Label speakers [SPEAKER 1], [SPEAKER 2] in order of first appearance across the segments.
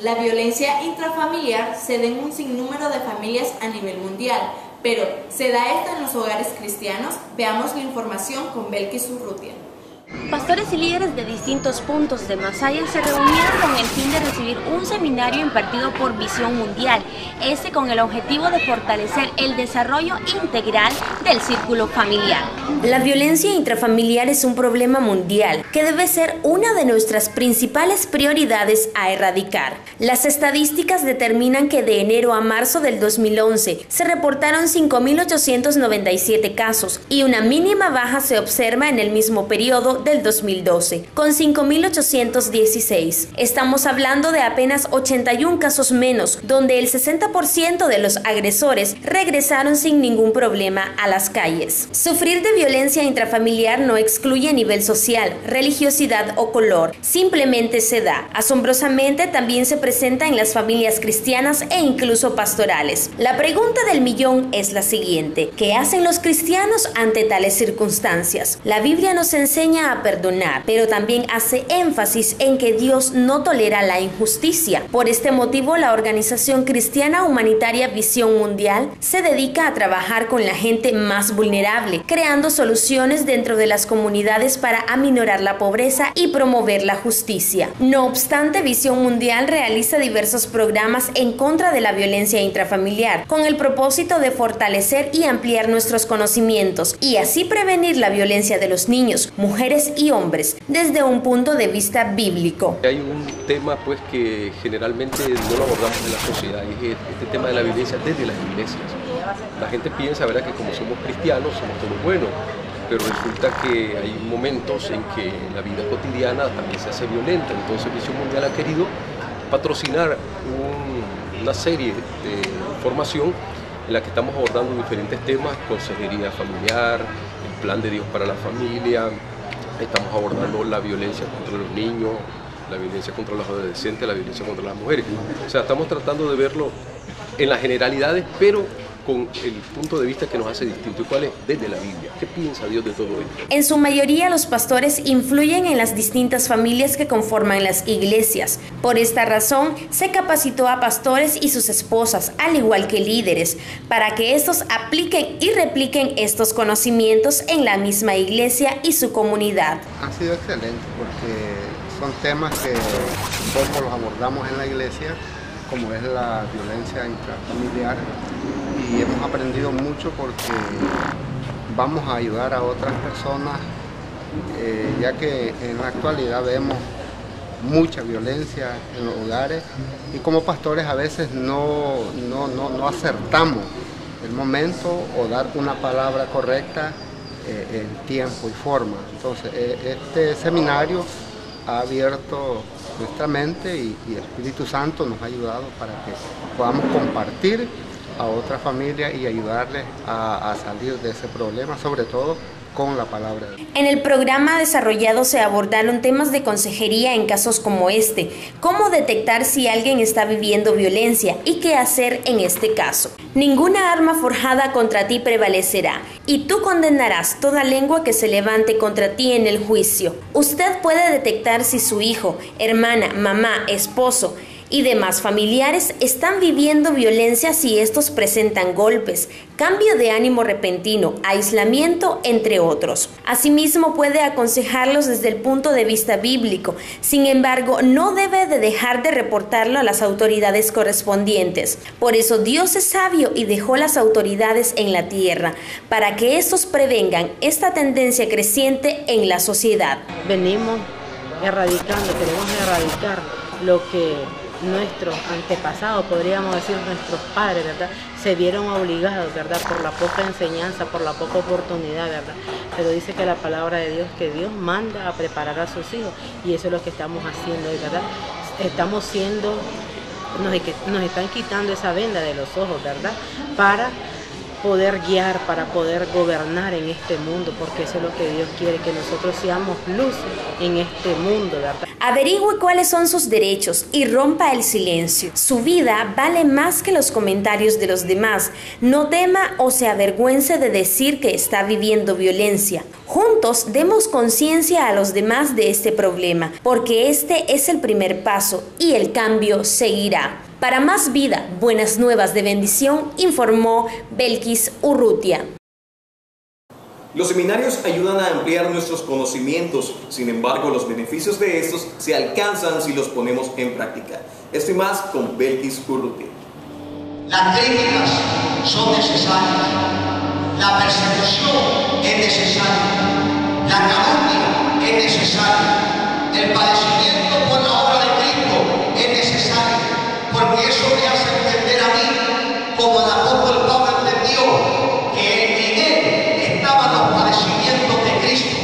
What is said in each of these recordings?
[SPEAKER 1] La violencia intrafamiliar se da en un sinnúmero de familias a nivel mundial, pero ¿se da esto en los hogares cristianos? Veamos la información con Belkis Urrutia.
[SPEAKER 2] Pastores y líderes de distintos puntos de Masaya se reunieron con el fin de recibir un seminario impartido por Visión Mundial, con el objetivo de fortalecer el desarrollo integral del círculo familiar.
[SPEAKER 3] La violencia intrafamiliar es un problema mundial que debe ser una de nuestras principales prioridades a erradicar. Las estadísticas determinan que de enero a marzo del 2011 se reportaron 5.897 casos y una mínima baja se observa en el mismo periodo del 2012, con 5.816. Estamos hablando de apenas 81 casos menos, donde el 60% de los agresores regresaron sin ningún problema a las calles. Sufrir de violencia intrafamiliar no excluye nivel social, religiosidad o color, simplemente se da. Asombrosamente también se presenta en las familias cristianas e incluso pastorales. La pregunta del millón es la siguiente: ¿qué hacen los cristianos ante tales circunstancias? La Biblia nos enseña a perdonar, pero también hace énfasis en que Dios no tolera la injusticia. Por este motivo, la organización cristiana humanitaria Visión Mundial se dedica a trabajar con la gente más vulnerable, creando soluciones dentro de las comunidades para aminorar la pobreza y promover la justicia. No obstante, Visión Mundial realiza diversos programas en contra de la violencia intrafamiliar, con el propósito de fortalecer y ampliar nuestros conocimientos y así prevenir la violencia de los niños, mujeres y hombres desde un punto de vista bíblico.
[SPEAKER 4] Hay un tema pues que generalmente no lo abordamos en la sociedad, es este tema de la violencia desde las iglesias. La gente piensa, ¿verdad?, que como somos cristianos somos todos buenos, pero resulta que hay momentos en que la vida cotidiana también se hace violenta. Entonces Visión Mundial ha querido patrocinar una serie de formación en la que estamos abordando diferentes temas: consejería familiar, el plan de Dios para la familia. Estamos abordando la violencia contra los niños, la violencia contra los adolescentes, la violencia contra las mujeres. O sea, estamos tratando de verlo en las generalidades, pero con el punto de vista que nos hace distinto. ¿Y cuál es? Desde la Biblia. ¿Qué piensa Dios de todo esto?
[SPEAKER 3] En su mayoría, los pastores influyen en las distintas familias que conforman las iglesias. Por esta razón, se capacitó a pastores y sus esposas, al igual que líderes, para que estos apliquen y repliquen estos conocimientos en la misma iglesia y su comunidad.
[SPEAKER 5] Ha sido excelente porque son temas que poco los abordamos en la iglesia, como es la violencia intrafamiliar, y hemos aprendido mucho porque vamos a ayudar a otras personas, ya que en la actualidad vemos mucha violencia en los hogares y como pastores a veces no acertamos el momento o dar una palabra correcta en tiempo y forma. Entonces este seminario ha abierto nuestra mente y el Espíritu Santo nos ha ayudado para que podamos compartir a otra familia y ayudarles a salir de ese problema, sobre todo con la palabra de Dios.
[SPEAKER 3] En el programa desarrollado se abordaron temas de consejería en casos como este, cómo detectar si alguien está viviendo violencia y qué hacer en este caso. Ninguna arma forjada contra ti prevalecerá, y tú condenarás toda lengua que se levante contra ti en el juicio. Usted puede detectar si su hijo, hermana, mamá, esposo y demás familiares están viviendo violencia si estos presentan golpes, cambio de ánimo repentino, aislamiento, entre otros. Asimismo, puede aconsejarlos desde el punto de vista bíblico. Sin embargo, no debe de dejar de reportarlo a las autoridades correspondientes. Por eso Dios es sabio y dejó las autoridades en la tierra, para que estos prevengan esta tendencia creciente en la sociedad.
[SPEAKER 6] Venimos queremos erradicar lo que nuestros antepasados, podríamos decir nuestros padres, ¿verdad?, se vieron obligados, ¿verdad?, por la poca enseñanza, por la poca oportunidad, ¿verdad? Pero dice que la palabra de Dios, que Dios manda a preparar a sus hijos, y eso es lo que estamos haciendo hoy, ¿verdad? Nos están quitando esa venda de los ojos, ¿verdad?, para poder guiar, para poder gobernar en este mundo, porque eso es lo que Dios quiere, que nosotros seamos luz en este mundo, ¿verdad?
[SPEAKER 3] Averigüe cuáles son sus derechos y rompa el silencio. Su vida vale más que los comentarios de los demás. No tema o se avergüence de decir que está viviendo violencia. Juntos demos conciencia a los demás de este problema, porque este es el primer paso y el cambio seguirá. Para Más Vida, Buenas Nuevas de Bendición, informó Belkis Urrutia.
[SPEAKER 7] Los seminarios ayudan a ampliar nuestros conocimientos, sin embargo, los beneficios de estos se alcanzan si los ponemos en práctica. Esto y más con Belkis Urrutia.
[SPEAKER 8] Las críticas son necesarias, la persecución es necesaria, la calumnia es necesaria, el padecimiento por la obra de Cristo es necesario, porque eso me hace entender a mí, como el apóstol Pablo entendió, que en él estaban los padecimientos de Cristo.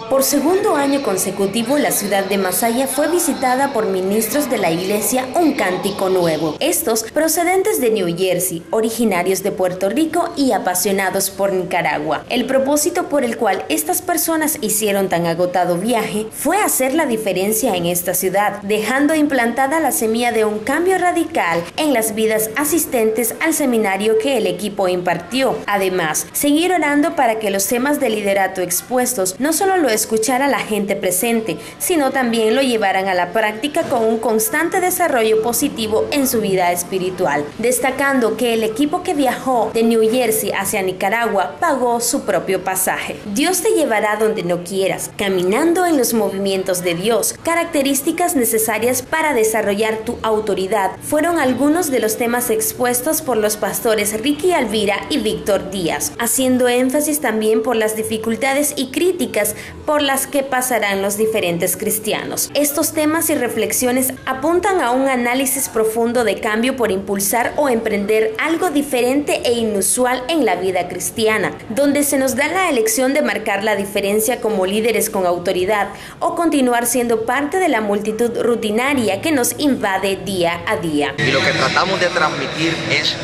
[SPEAKER 3] Por segundo año consecutivo, la ciudad de Masaya fue visitada por ministros de la iglesia Un Cántico Nuevo. Estos procedentes de New Jersey, originarios de Puerto Rico y apasionados por Nicaragua. El propósito por el cual estas personas hicieron tan agotado viaje fue hacer la diferencia en esta ciudad, dejando implantada la semilla de un cambio radical en las vidas asistentes al seminario que el equipo impartió. Además, seguir orando para que los temas de liderato expuestos no solo lo escuchar a la gente presente, sino también lo llevaran a la práctica con un constante desarrollo positivo en su vida espiritual, destacando que el equipo que viajó de New Jersey hacia Nicaragua pagó su propio pasaje. Dios te llevará donde no quieras, caminando en los movimientos de Dios. Características necesarias para desarrollar tu autoridad fueron algunos de los temas expuestos por los pastores Ricky Alvira y Víctor Díaz, haciendo énfasis también por las dificultades y críticas por las que pasarán los diferentes cristianos. Estos temas y reflexiones apuntan a un análisis profundo de cambio por impulsar o emprender algo diferente e inusual en la vida cristiana, donde se nos da la elección de marcar la diferencia como líderes con autoridad o continuar siendo parte de la multitud rutinaria que nos invade día a día.
[SPEAKER 9] Y lo que tratamos de transmitir es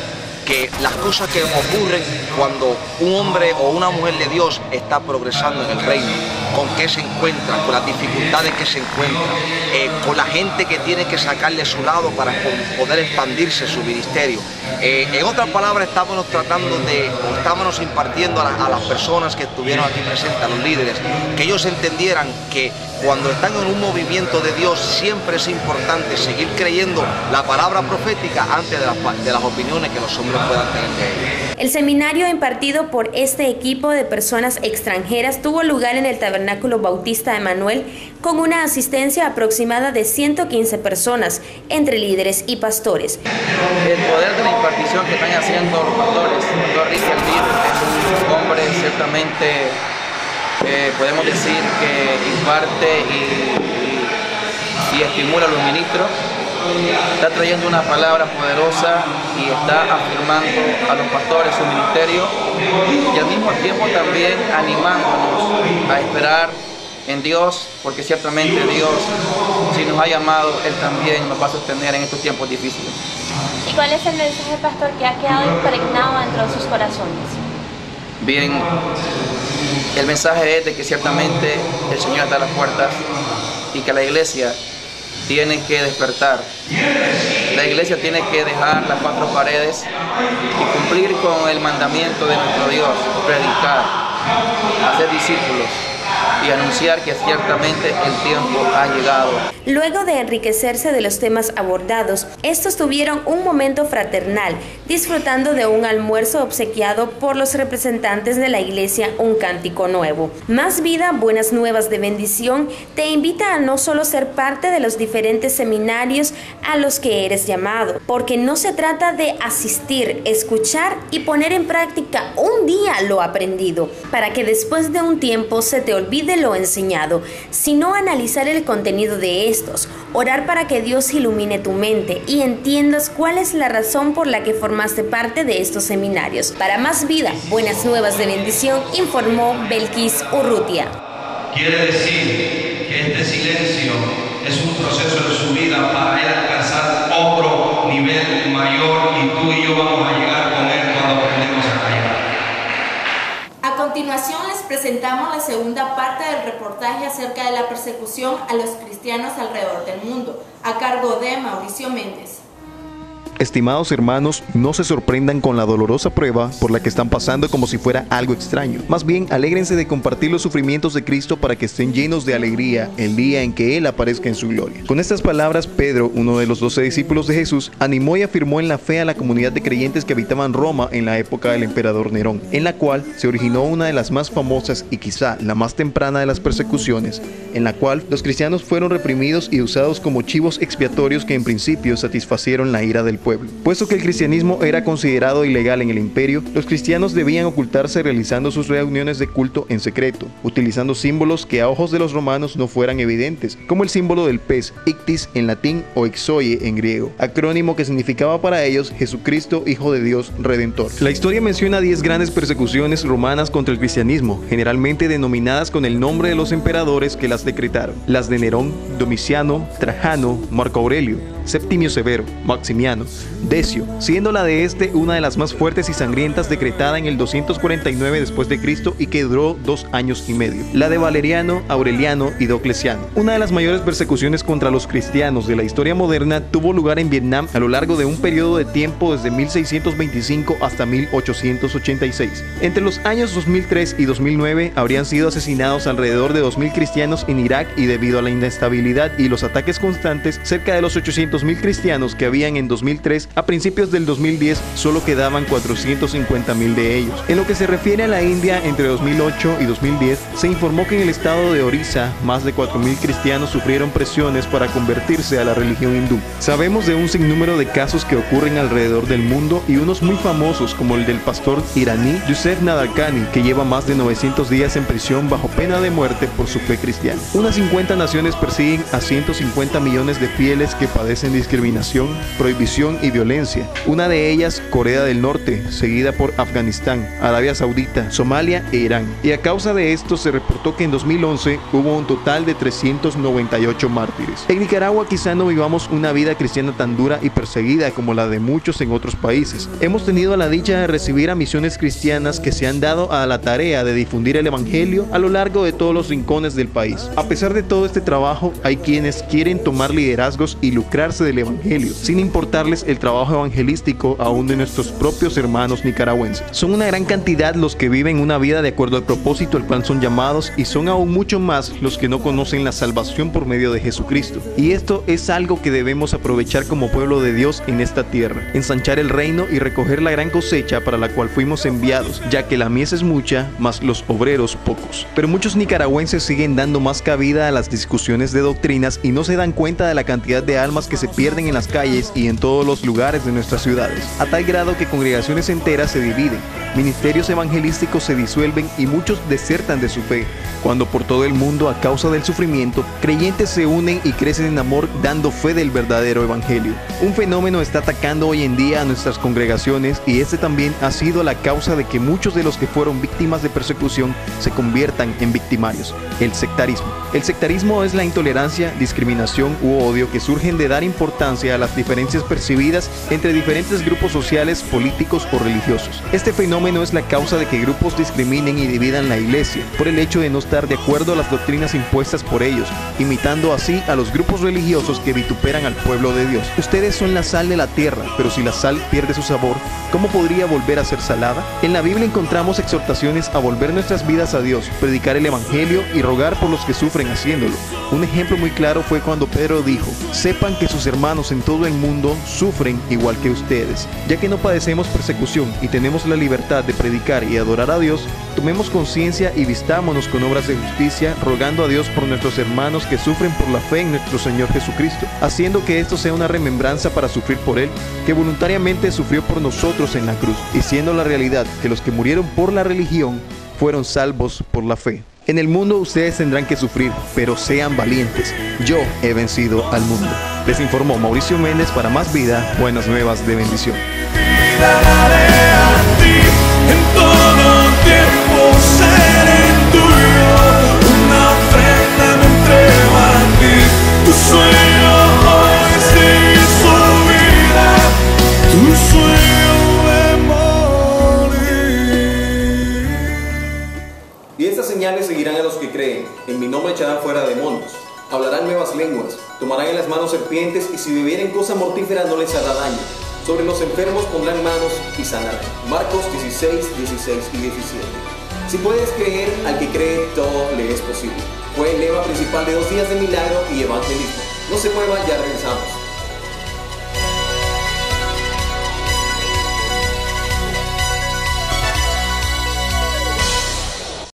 [SPEAKER 9] que las cosas que ocurren cuando un hombre o una mujer de Dios está progresando en el reino, con qué se encuentra, con las dificultades que se encuentra, con la gente que tiene que sacarle su lado para poder expandirse su ministerio. En otras palabras, estábamos impartiendo a las personas que estuvieron aquí presentes, a los líderes, que ellos entendieran que cuando están en un movimiento de Dios siempre es importante seguir creyendo la palabra profética antes de las opiniones que los hombres puedan tener de ellos.
[SPEAKER 3] El seminario impartido por este equipo de personas extranjeras tuvo lugar en el Tabernáculo Bautista Emanuel con una asistencia aproximada de 115 personas, entre líderes y pastores.
[SPEAKER 10] El poder de la impartición que están haciendo los pastores, el pastor Ricky Alvira es un hombre ciertamente, podemos decir que imparte y estimula a los ministros. Está trayendo una palabra poderosa y está afirmando a los pastores su ministerio y al mismo tiempo también animándonos a esperar en Dios, porque ciertamente Dios, si nos ha llamado, Él también nos va a sostener en estos tiempos difíciles.
[SPEAKER 2] ¿Y cuál es el mensaje, pastor, que ha quedado impregnado dentro de sus corazones?
[SPEAKER 10] Bien, el mensaje es de que ciertamente el Señor está a las puertas y que la iglesia tiene que despertar. La iglesia tiene que dejar las cuatro paredes y cumplir con el mandamiento de nuestro Dios, predicar, hacer discípulos y anunciar que ciertamente el tiempo ha llegado.
[SPEAKER 3] Luego de enriquecerse de los temas abordados, estos tuvieron un momento fraternal, disfrutando de un almuerzo obsequiado por los representantes de la iglesia Un Cántico Nuevo. Más Vida, Buenas Nuevas de Bendición te invita a no solo ser parte de los diferentes seminarios a los que eres llamado, porque no se trata de asistir, escuchar y poner en práctica un día lo aprendido, para que después de un tiempo se te olvide lo enseñado, sino analizar el contenido de estos, orar para que Dios ilumine tu mente y entiendas cuál es la razón por la que formaste parte de estos seminarios. Para Más Vida, Buenas Nuevas de Bendición, informó Belkis Urrutia.
[SPEAKER 11] Quiere decir que este silencio es un proceso de su vida para él alcanzar otro nivel mayor y tú y yo vamos a llegar con él cuando aprendemos a callar.
[SPEAKER 1] continuación les presentamos la segunda parte del reportaje acerca de la persecución a los cristianos alrededor del mundo, a cargo de Mauricio Méndez.
[SPEAKER 12] Estimados hermanos, no se sorprendan con la dolorosa prueba por la que están pasando como si fuera algo extraño. Más bien, alégrense de compartir los sufrimientos de Cristo para que estén llenos de alegría el día en que Él aparezca en su gloria. Con estas palabras, Pedro, uno de los 12 discípulos de Jesús, animó y afirmó en la fe a la comunidad de creyentes que habitaban Roma en la época del emperador Nerón, en la cual se originó una de las más famosas y quizá la más temprana de las persecuciones, en la cual los cristianos fueron reprimidos y usados como chivos expiatorios que en principio satisfacieron la ira del pueblo. Puesto que el cristianismo era considerado ilegal en el imperio, los cristianos debían ocultarse realizando sus reuniones de culto en secreto, utilizando símbolos que a ojos de los romanos no fueran evidentes, como el símbolo del pez, ictis en latín o exoie en griego, acrónimo que significaba para ellos Jesucristo, Hijo de Dios, Redentor. La historia menciona 10 grandes persecuciones romanas contra el cristianismo, generalmente denominadas con el nombre de los emperadores que las decretaron: las de Nerón, Domiciano, Trajano, Marco Aurelio, Septimio Severo, Maximiano, Decio, siendo la de este una de las más fuertes y sangrientas, decretada en el 249 después de Cristo y que duró 2 años y medio. La de Valeriano, Aureliano y Diocleciano. Una de las mayores persecuciones contra los cristianos de la historia moderna tuvo lugar en Vietnam a lo largo de un periodo de tiempo desde 1625 hasta 1886. Entre los años 2003 y 2009 habrían sido asesinados alrededor de 2.000 cristianos en Irak, y debido a la inestabilidad y los ataques constantes, cerca de los 800.000 cristianos que habían en 2003, a principios del 2010 solo quedaban 450.000 de ellos. En lo que se refiere a la India, entre 2008 y 2010, se informó que en el estado de Orissa, más de 4.000 cristianos sufrieron presiones para convertirse a la religión hindú. Sabemos de un sinnúmero de casos que ocurren alrededor del mundo, y unos muy famosos como el del pastor iraní Youssef Nadarkhani, que lleva más de 900 días en prisión bajo pena de muerte por su fe cristiana. Unas 50 naciones persiguen a 150 millones de fieles que padecen discriminación, prohibición y violencia. Una de ellas, Corea del Norte, seguida por Afganistán, Arabia Saudita, Somalia e Irán. Y a causa de esto se reportó que en 2011 hubo un total de 398 mártires. En Nicaragua quizá no vivamos una vida cristiana tan dura y perseguida como la de muchos en otros países. Hemos tenido la dicha de recibir a misiones cristianas que se han dado a la tarea de difundir el evangelio a lo largo de todos los rincones del país. A pesar de todo este trabajo, hay quienes quieren tomar liderazgos y lucrarse del evangelio, sin importarles el trabajo evangelístico aún de nuestros propios hermanos nicaragüenses. Son una gran cantidad los que viven una vida de acuerdo al propósito al cual son llamados, y son aún mucho más los que no conocen la salvación por medio de Jesucristo. Y esto es algo que debemos aprovechar como pueblo de Dios en esta tierra, ensanchar el reino y recoger la gran cosecha para la cual fuimos enviados, ya que la mies es mucha, mas los obreros pocos. Pero muchos nicaragüenses siguen dando más cabida a las discusiones de doctrinas y no se dan cuenta de la cantidad de almas que se pierden en las calles y en todos los lugares de nuestras ciudades, a tal grado que congregaciones enteras se dividen, ministerios evangelísticos se disuelven y muchos desertan de su fe, cuando por todo el mundo, a causa del sufrimiento, creyentes se unen y crecen en amor dando fe del verdadero evangelio. Un fenómeno está atacando hoy en día a nuestras congregaciones, y este también ha sido la causa de que muchos de los que fueron víctimas de persecución se conviertan en victimarios: el sectarismo. El sectarismo es la intolerancia, discriminación u odio que surgen de dar importancia a las diferencias percibidas entre diferentes grupos sociales, políticos o religiosos. Este fenómeno es la causa de que grupos discriminen y dividan la iglesia, por el hecho de no estar de acuerdo a las doctrinas impuestas por ellos, imitando así a los grupos religiosos que vituperan al pueblo de Dios. Ustedes son la sal de la tierra, pero si la sal pierde su sabor, ¿cómo podría volver a ser salada? En la Biblia encontramos exhortaciones a volver nuestras vidas a Dios, predicar el evangelio y rogar por los que sufren haciéndolo. Un ejemplo muy claro fue cuando Pedro dijo: sepan que sus hermanos en todo el mundo sufren igual que ustedes. Ya que no padecemos persecución y tenemos la libertad de predicar y adorar a Dios, tomemos conciencia y vistámonos con obras de justicia, rogando a Dios por nuestros hermanos que sufren por la fe en nuestro Señor Jesucristo, haciendo que esto sea una remembranza para sufrir por Él, que voluntariamente sufrió por nosotros en la cruz, y siendo la realidad que los que murieron por la religión fueron salvos por la fe. En el mundo ustedes tendrán que sufrir, pero sean valientes. Yo he vencido al mundo. Les informó Mauricio Méndez para Más Vida, Buenas Nuevas de Bendición.
[SPEAKER 13] En todo tiempo seré tuyo, una ofrenda me entrego a ti. Tu sueño hoy se hizo vida, tu sueño de morir.
[SPEAKER 7] señales seguirán a los que creen. En mi nombre echarán fuera demonios. Hablarán nuevas lenguas. Tomarán en las manos serpientes y si bebieren cosa mortífera no les hará daño. Sobre los enfermos pondrán manos y sanarán. Marcos 16, 16 y 17. Si puedes creer, al que cree todo le es posible. Fue el lema principal de 2 días de milagro y evangelismo. No se muevan, ya regresamos.